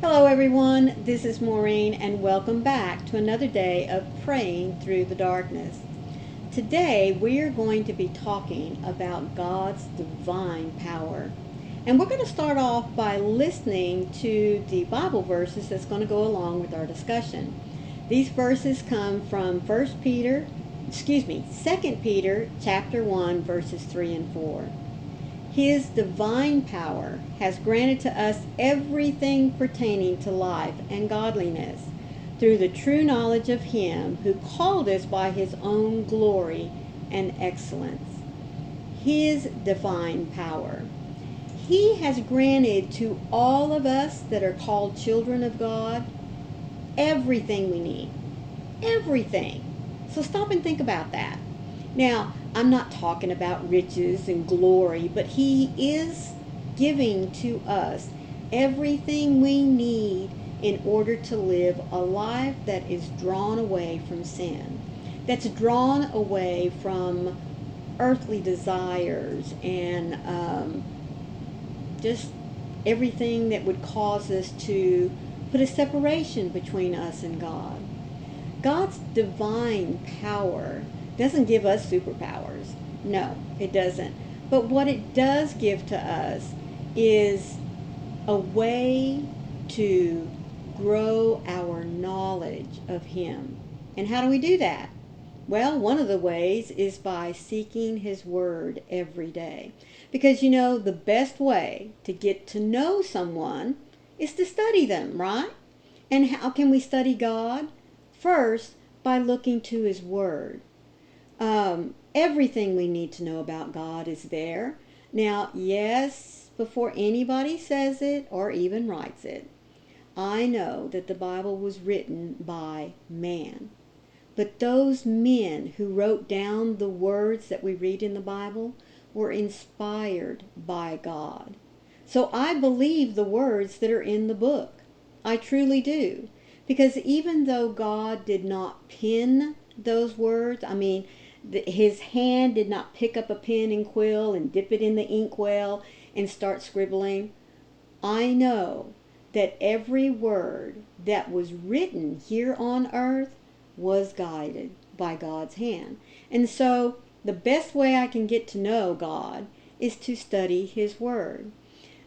Hello, everyone. This is Maureen, and welcome back to another day of Praying Through the Darkness. Today, we are going to be talking about God's divine power. And we're going to start off by listening to the Bible verses that's going to go along with our discussion. These verses come from 2 Peter chapter 1, verses 3 and 4. His divine power has granted to us everything pertaining to life and godliness through the true knowledge of Him who called us by His own glory and excellence. His divine power. He has granted to all of us that are called children of God everything we need. Everything. So stop and think about that. Now, I'm not talking about riches and glory, but He is giving to us everything we need in order to live a life that is drawn away from sin, that's drawn away from earthly desires and just everything that would cause us to put a separation between us and God. God's divine power doesn't give us superpowers. No, it doesn't. But what it does give to us is a way to grow our knowledge of Him. And how do we do that? Well, one of the ways is by seeking His Word every day. Because the best way to get to know someone is to study them, right? And how can we study God? First, by looking to His Word. Everything we need to know about God is there. Now, yes, before anybody says it or even writes it, I know that the Bible was written by man. But those men who wrote down the words that we read in the Bible were inspired by God. So I believe the words that are in the book. I truly do. Because even though God did not pen those words, His hand did not pick up a pen and quill and dip it in the inkwell and start scribbling. I know that every word that was written here on earth was guided by God's hand. And so the best way I can get to know God is to study His Word.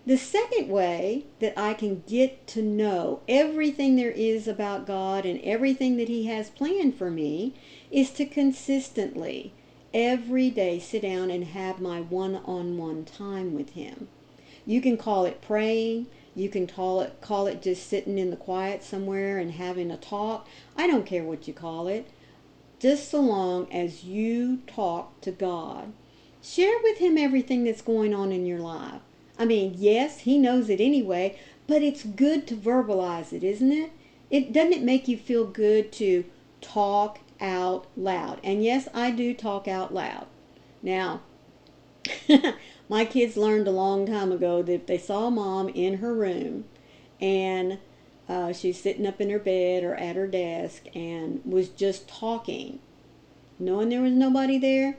The second way that I can get to know everything there is about God and everything that He has planned for me is to consistently, every day, sit down and have my one-on-one time with Him. You can call it praying. You can call it just sitting in the quiet somewhere and having a talk. I don't care what you call it. Just so long as you talk to God. Share with Him everything that's going on in your life. Yes, He knows it anyway, but it's good to verbalize it, isn't it? Doesn't it make you feel good to talk out loud? And yes, I do talk out loud. Now, my kids learned a long time ago that if they saw Mom in her room and she's sitting up in her bed or at her desk and was just talking, knowing there was nobody there,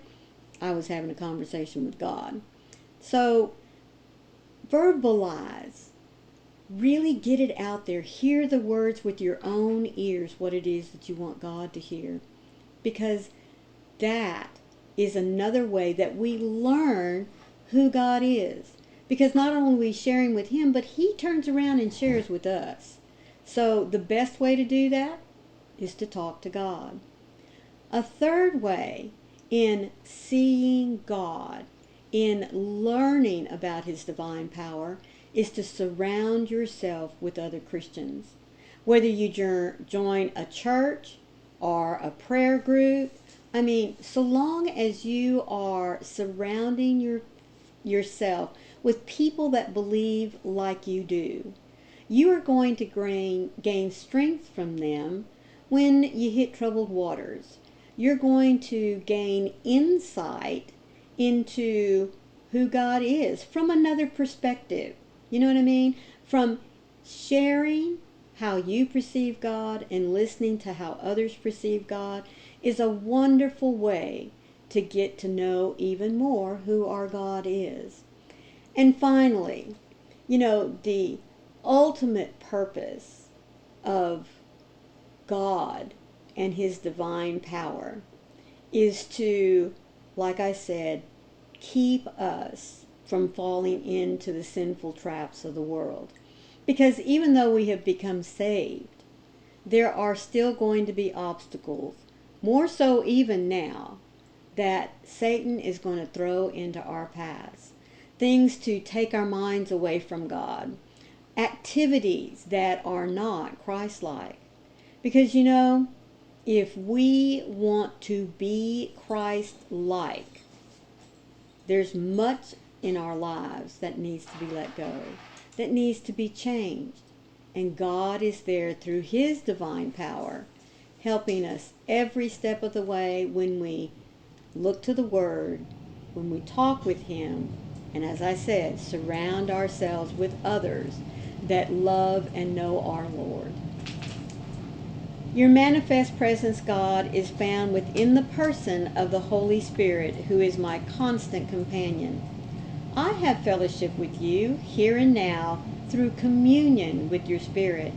I was having a conversation with God. So, verbalize. Really get it out there. Hear the words with your own ears, what it is that you want God to hear. Because that is another way that we learn who God is. Because not only are we sharing with Him, but He turns around and shares with us. So the best way to do that is to talk to God. A third way in seeing God, in learning about His divine power, is to surround yourself with other Christians. Whether you join a church or a prayer group, so long as you are surrounding yourself with people that believe like you do, you are going to gain strength from them when you hit troubled waters. You're going to gain insight into who God is from another perspective. You know what I mean? From sharing how you perceive God and listening to how others perceive God is a wonderful way to get to know even more who our God is. And finally, the ultimate purpose of God and his divine power is to, like I said, keep us from falling into the sinful traps of the world. Because even though we have become saved, there are still going to be obstacles, more so even now, that Satan is going to throw into our paths. Things to take our minds away from God. Activities that are not Christ-like. Because if we want to be Christ-like, there's much in our lives that needs to be let go, that needs to be changed. And God is there through his divine power, helping us every step of the way when we look to the Word, when we talk with him, and as I said, surround ourselves with others that love and know our Lord. Your manifest presence, God, is found within the person of the Holy Spirit, who is my constant companion. I have fellowship with you here and now through communion with your Spirit.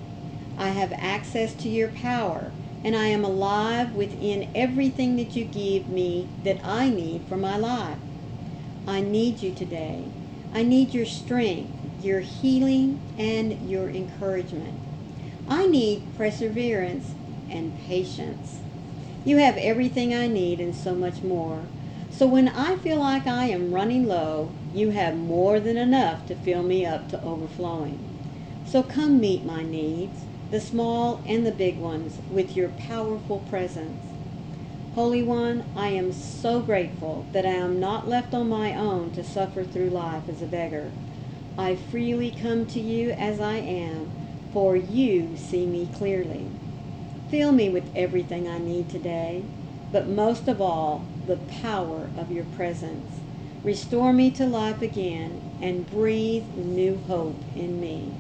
I have access to your power, and I am alive within everything that you give me that I need for my life. I need you today. I need your strength, your healing, and your encouragement. I need perseverance and patience. You have everything I need and so much more. So when I feel like I am running low, you have more than enough to fill me up to overflowing. So come meet my needs, the small and the big ones, with your powerful presence. Holy One, I am so grateful that I am not left on my own to suffer through life as a beggar. I freely come to you as I am, for you see me clearly. Fill me with everything I need today, but most of all, the power of your presence. Restore me to life again and breathe new hope in me.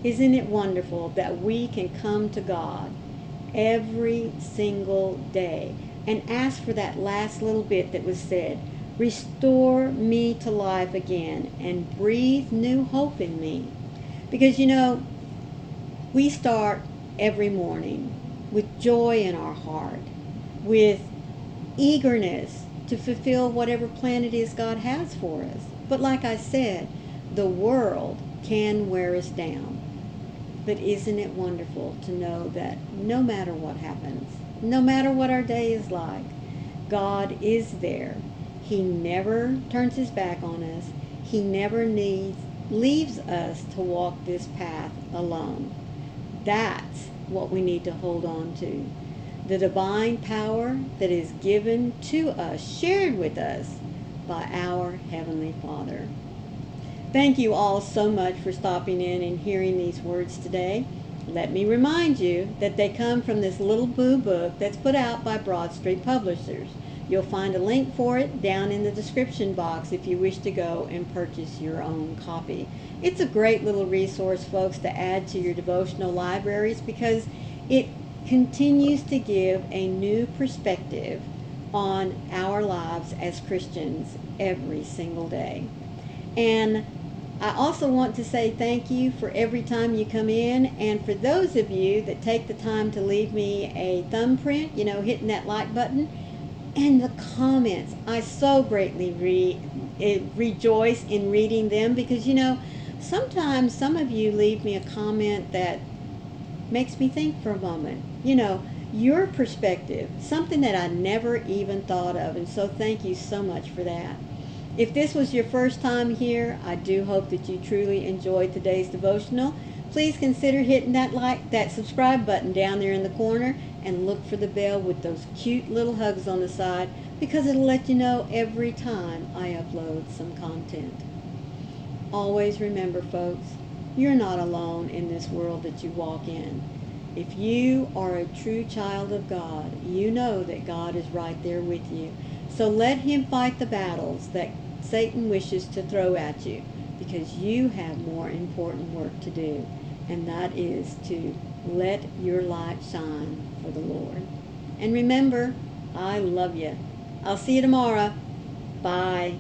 Isn't it wonderful that we can come to God every single day and ask for that last little bit that was said? Restore me to life again and breathe new hope in me. Because we start every morning with joy in our heart, with eagerness to fulfill whatever plan it is God has for us. But like I said, the world can wear us down. But isn't it wonderful to know that no matter what happens, no matter what our day is like, God is there. He never turns his back on us. He never leaves us to walk this path alone. That's what we need to hold on to. The divine power that is given to us, shared with us by our Heavenly Father. Thank you all so much for stopping in and hearing these words today. Let me remind you that they come from this little blue book that's put out by Broad Street Publishers. You'll find a link for it down in the description box if you wish to go and purchase your own copy. It's a great little resource, folks, to add to your devotional libraries because it continues to give a new perspective on our lives as Christians every single day. And I also want to say thank you for every time you come in, and for those of you that take the time to leave me a thumbprint, hitting that like button, and the comments. I so greatly rejoice in reading them because, sometimes some of you leave me a comment that makes me think for a moment. Your perspective, something that I never even thought of, and so thank you so much for that. If this was your first time here, I do hope that you truly enjoyed today's devotional. Please consider hitting that subscribe button down there in the corner, and look for the bell with those cute little hugs on the side because it'll let you know every time I upload some content. Always remember, folks, you're not alone in this world that you walk in. If you are a true child of God, you know that God is right there with you. So let him fight the battles that Satan wishes to throw at you, because you have more important work to do, and that is to let your light shine for the Lord. And remember, I love you. I'll see you tomorrow. Bye.